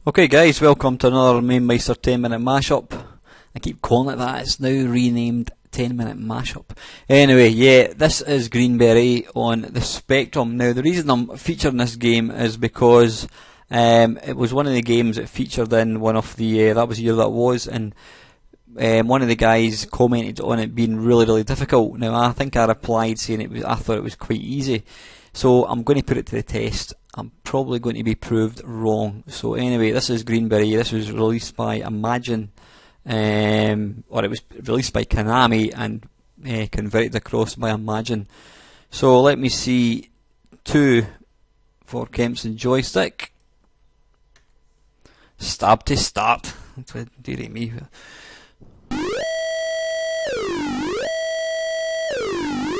Okay guys, welcome to another Mamemeister 10-minute mashup. I keep calling it that, it's now renamed 10-minute mashup. Anyway, yeah, this is Green Beret on the Spectrum. Now the reason I'm featuring this game is because it was one of the games that featured in one of the, that was the year that was, and one of the guys commented on it being really difficult. Now I think I replied saying I thought it was quite easy. So I'm going to put it to the test. I'm probably going to be proved wrong. So anyway, this is Green Beret. This was released by Imagine, or it was released by Konami and converted across by Imagine. So let me see. 2 for Kempson joystick. Stab to start. That's what dearie me.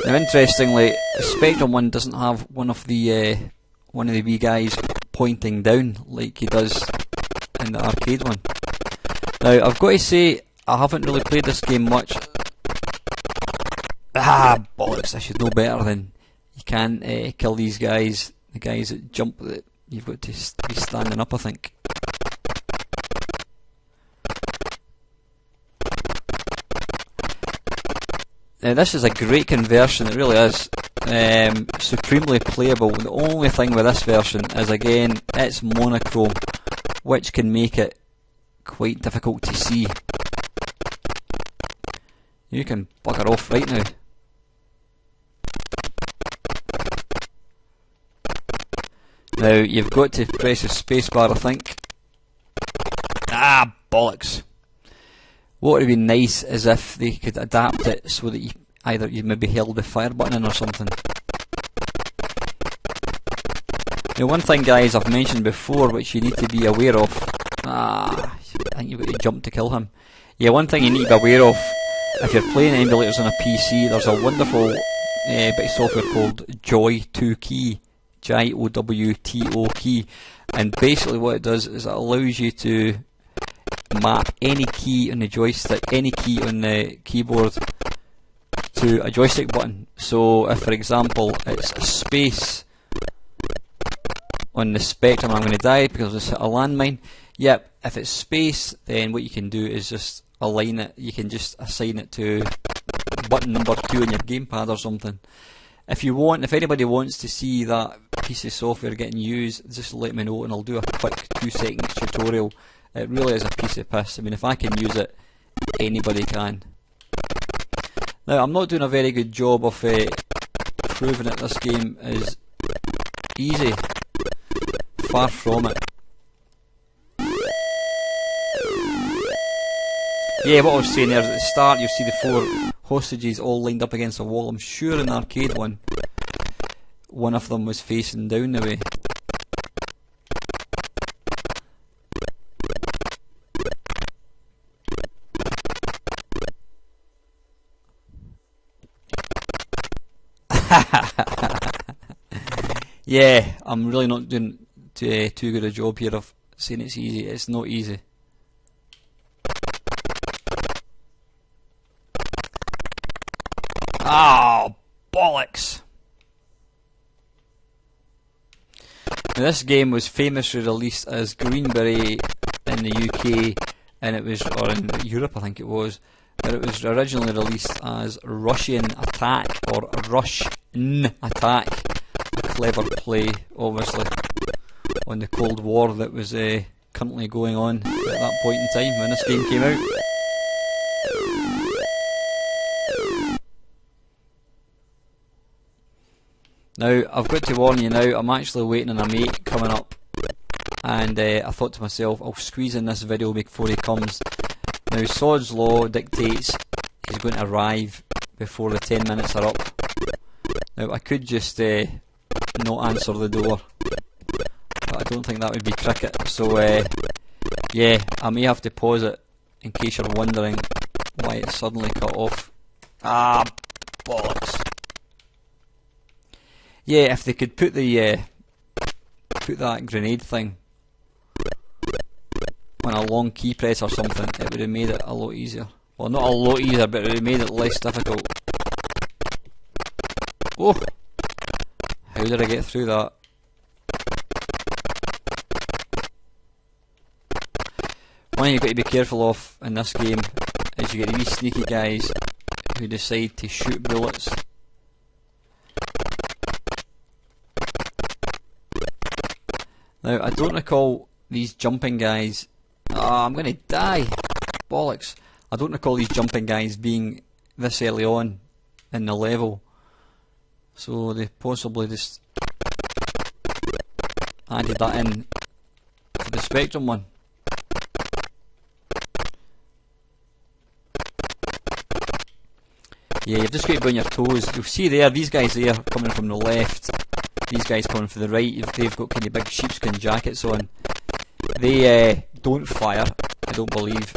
Now, interestingly, the Spectrum one doesn't have one of the wee guys pointing down like he does in the arcade one. Now, I've got to say, I haven't really played this game much. Ah, bollocks! I should know better than you can't kill these guys. The guys that jump, that you've got to be standing up, I think. Now this is a great conversion, it really is. Supremely playable. The only thing with this version is, again, it's monochrome, which can make it quite difficult to see. You can bugger off right now. Now you've got to press the spacebar, I think. Ah, bollocks. What would be nice is if they could adapt it so that you maybe held the fire button in or something. Now one thing guys I've mentioned before which you need to be aware of, I think you've got to jump to kill him. Yeah, one thing you need to be aware of if you're playing emulators on a PC, there's a wonderful bit of software called Joy2Key, J-O-W-T-O key, and basically what it does is it allows you to map any key on the joystick, any key on the keyboard to a joystick button. So if for example it's a space on the Spectrum, I'm going to die because it's a landmine. Yep, if it's space, then what you can do is just align it, you can just assign it to button number 2 on your gamepad or something. If anybody wants to see that piece of software getting used, just let me know and I'll do a quick 2 seconds tutorial. It really is a piece of piss. I mean, if I can use it, anybody can. Now, I'm not doing a very good job of proving that this game is easy. Far from it. Yeah, what I was saying there is at the start, you see the 4 hostages all lined up against a wall. I'm sure in the arcade one of them was facing down the way. Yeah, I'm really not doing too good a job here of saying it's easy. It's not easy. Ah, bollocks! Now, this game was famously released as Green Beret in the UK, and it was, or in Europe I think it was, but it was originally released as Russian Attack, or Rush-N Attack. A clever play, obviously, on the Cold War that was currently going on at that point in time when this game came out. Now, I've got to warn you now, I'm actually waiting on a mate coming up, and I thought to myself, I'll squeeze in this video before he comes. Now, Sod's Law dictates he's going to arrive before the 10 minutes are up. Now, I could just not answer the door, but I don't think that would be cricket, so yeah, I may have to pause it in case you're wondering why it's suddenly cut off. Ah, bollocks. Yeah, if they could put that grenade thing on a long key press or something, it would have made it a lot easier. Well, not a lot easier, but it would have made it less difficult. Oh! How did I get through that? One you've got to be careful of in this game is you get these sneaky guys who decide to shoot bullets. Now, I don't recall these jumping guys... Ah, I'm going to die! Bollocks. I don't recall these jumping guys being this early on in the level. So they possibly just added that in for the Spectrum one. Yeah, you've just got to be on your toes. You'll see there, these guys there coming from the left, these guys coming from the right, they've got kind of big sheepskin jackets on. They don't fire, I don't believe.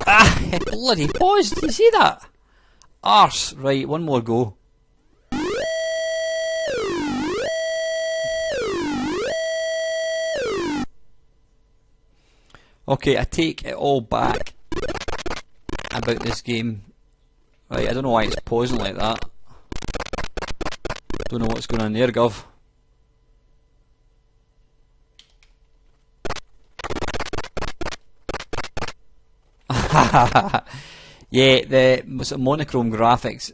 Ah, it bloody paused, did you see that? Arse, right, one more go. Okay, I take it all back about this game. Right, I don't know why it's pausing like that. Don't know what's going on there, Gov. Yeah, the monochrome graphics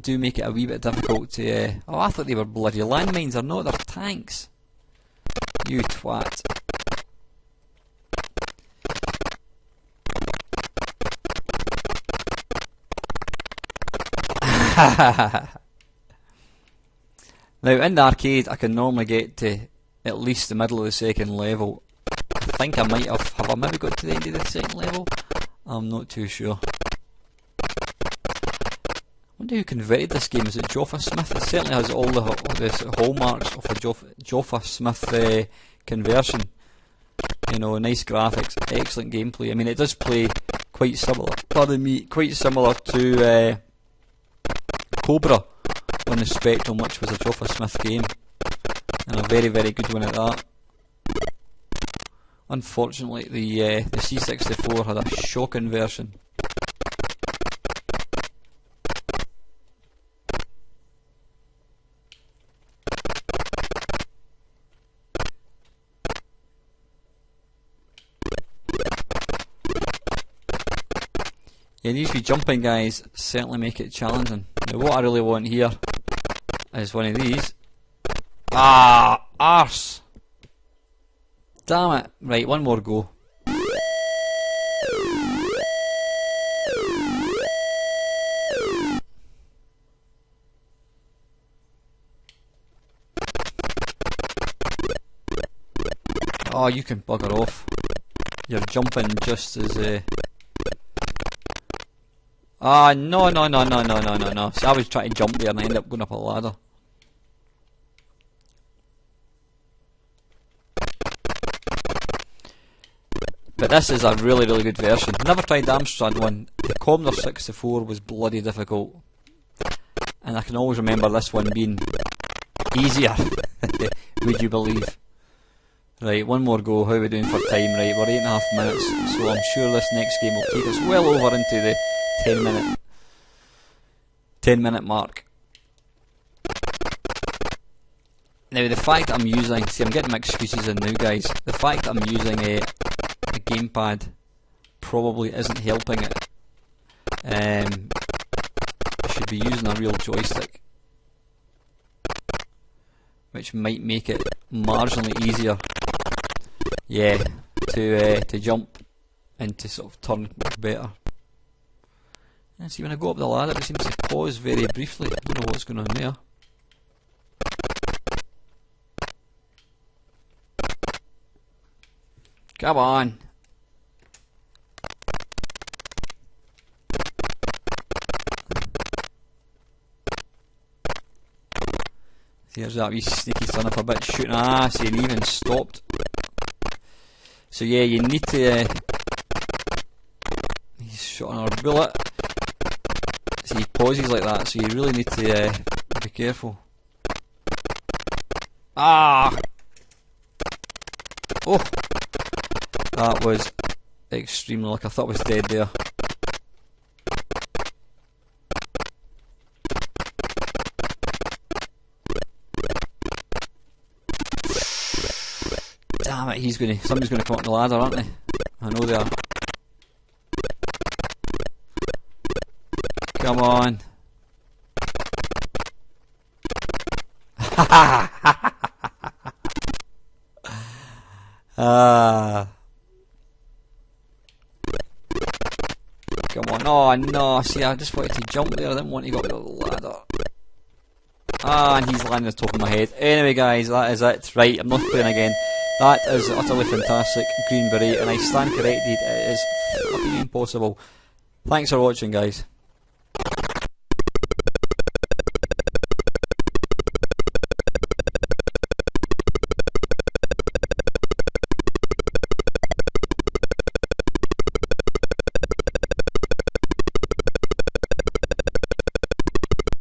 do make it a wee bit difficult to... oh, I thought they were bloody landmines. They're not, they're tanks. You twat. Now, in the arcade, I can normally get to at least the middle of the second level. I think I might have I maybe got to the end of the second level? I'm not too sure. I wonder who converted this game. Is it Joffa Smith? It certainly has all the hallmarks of a Joffa Smith conversion. You know, nice graphics, excellent gameplay. I mean, it does play quite similar. Pardon me, quite similar to Cobra on the Spectrum, which was a Joffa Smith game, and a very, very good one at that. Unfortunately, the C64 had a shocking version. Yeah, these wee jumping guys certainly make it challenging. Now, what I really want here is one of these. Ah, arse! Damn it! Right, one more go. Oh, you can bugger off. You're jumping just as... Ah, no. See, I was trying to jump there and I ended up going up a ladder. But this is a really, really good version. Never tried the Amstrad one. The Commodore 64 was bloody difficult. And I can always remember this one being easier. Would you believe? Right, one more go. How are we doing for time? Right, we're 8.5 minutes. So I'm sure this next game will take us well over into the 10 minute mark. Now, the fact I'm using, see, I'm getting my excuses in now, guys. The fact I'm using a gamepad probably isn't helping it. I should be using a real joystick, which might make it marginally easier. Yeah, to jump and to sort of turn better. And see, when I go up the ladder, it seems to pause very briefly. I don't know what's going on there. Come on. There's that wee sneaky son of a bitch shooting. Ah, see, it even stopped. So yeah, you need to... he's shot another bullet. See, he pauses like that, so you really need to be careful. Ah! Oh! That was extremely lucky. I thought I was dead there. damn it, somebody's gonna come up the ladder, aren't they? I know they are. Come on. Come on. Oh no, see, I just wanted to jump there, I didn't want to go up the ladder. And he's landing on top of my head. Anyway guys, that is it. Right, I'm not playing again. That is utterly fantastic, Green Beret, and I stand corrected, it is fucking impossible. Thanks for watching guys.